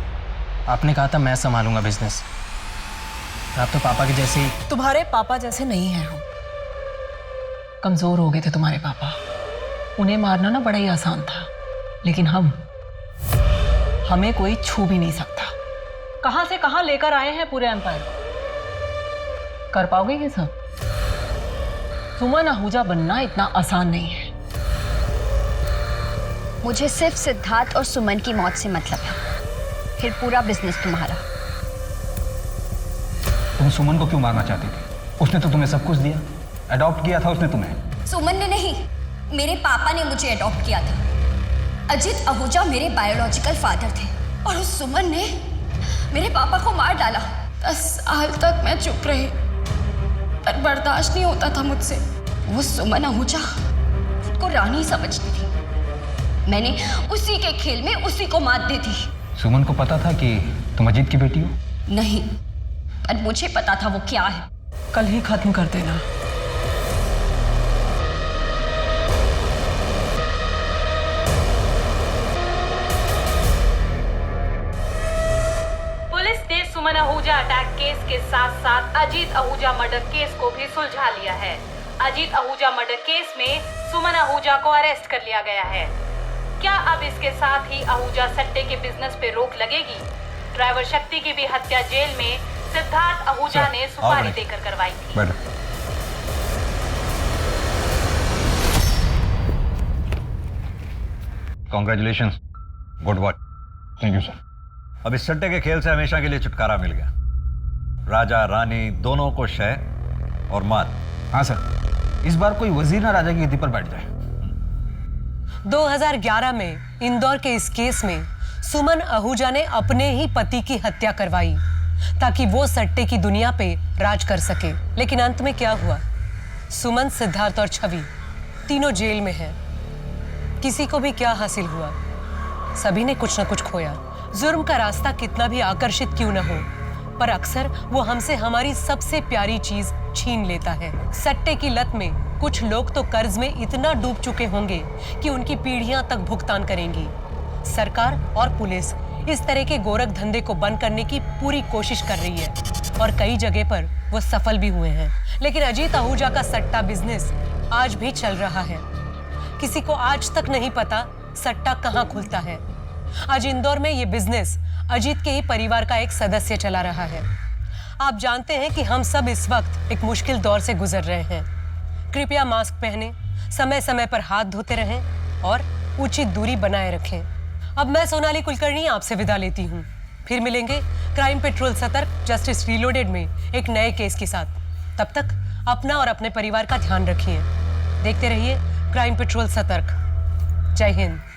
आपने कहा था मैं संभालूंगा बिजनेस। आप तो पापा के जैसे ही। तुम्हारे पापा जैसे नहीं हैं हम। कमजोर हो गए थे तुम्हारे पापा, उन्हें मारना ना बड़ा ही आसान था, लेकिन हमें कोई छू भी नहीं सकता। कहां से कहां लेकर आए हैं पूरे एम्पायर को। कर पाओगे ये सब? सुमन आहूजा बनना इतना आसान नहीं है। मुझे सिर्फ सिद्धार्थ और सुमन की मौत से मतलब है, फिर पूरा बिजनेस तुम्हारा। तुम सुमन को क्यों मारना चाहती थी? उसने तो तुम्हें सब कुछ दिया, अडॉप्ट किया था उसने तुम्हें। सुमन ने नहीं, मेरे पापा ने मुझे अडॉप्ट किया था। अजीत आहूजा मेरे बायोलॉजिकल फादर थे और उस सुमन ने मेरे पापा को मार डाला। 10 साल तक मैं चुप रही, पर बर्दाश्त नहीं होता था मुझसे। वो सुमन आहूजा खुद को रानी समझती थी, मैंने उसी के खेल में उसी को मात दी थी। सुमन को पता था कि तुम अजीत की बेटी हो? नहीं, पर मुझे पता था वो क्या है। कल ही खत्म कर देना। पुलिस ने सुमन आहूजा अटैक केस के साथ साथ अजीत आहूजा मर्डर केस को भी सुलझा लिया है। अजीत आहूजा मर्डर केस में सुमन आहूजा को अरेस्ट कर लिया गया है। क्या अब इसके साथ ही आहूजा सट्टे के बिजनेस पे रोक लगेगी? ड्राइवर शक्ति की भी हत्या जेल में सिद्धार्थ आहूजा ने सुपारी देकर करवाई थी। Congratulations, good work. Thank you sir. अब इस सट्टे के खेल से हमेशा के लिए छुटकारा मिल गया। राजा रानी दोनों को शह और मात। हाँ सर, इस बार कोई वजीर ना राजा की गद्दी पर बैठ जाए। 2011 में इंदौर के इस केस में सुमन आहूजा ने अपने ही पति की हत्या करवाई ताकि वो सट्टे की दुनिया पे राज कर सके। लेकिन अंत में क्या हुआ? सुमन, सिद्धार्थ और छवि तीनों जेल में हैं। किसी को भी क्या हासिल हुआ? सभी ने कुछ न कुछ खोया। जुर्म का रास्ता कितना भी आकर्षित क्यों न हो, पर अक्सर वो हमसे हमारी सबसे प्यारी चीज छीन लेता है। सट्टे की लत में कुछ लोग तो कर्ज में इतना डूब चुके होंगे कि उनकी पीढ़ियां तक भुगतान करेंगी। सरकार और पुलिस इस तरह के गोरख धंधे को बंद करने की पूरी कोशिश कर रही है और कई जगह पर वो सफल भी हुए हैं। लेकिन अजीत आहूजा का सट्टा बिजनेस आज भी चल रहा है। किसी को आज तक नहीं पता सट्टा कहाँ खुलता है। आज इंदौर में ये बिजनेस अजीत के ही परिवार का एक सदस्य चला रहा है। आप जानते हैं कि हम सब इस वक्त एक मुश्किल दौर से गुजर रहे हैं। कृपया मास्क पहनें, समय समय पर हाथ धोते रहें और उचित दूरी बनाए रखें। अब मैं सोनाली कुलकर्णी आपसे विदा लेती हूँ। फिर मिलेंगे क्राइम पेट्रोल सतर्क जस्टिस रीलोडेड में एक नए केस के साथ। तब तक अपना और अपने परिवार का ध्यान रखिए। देखते रहिए क्राइम पेट्रोल सतर्क। जय हिंद।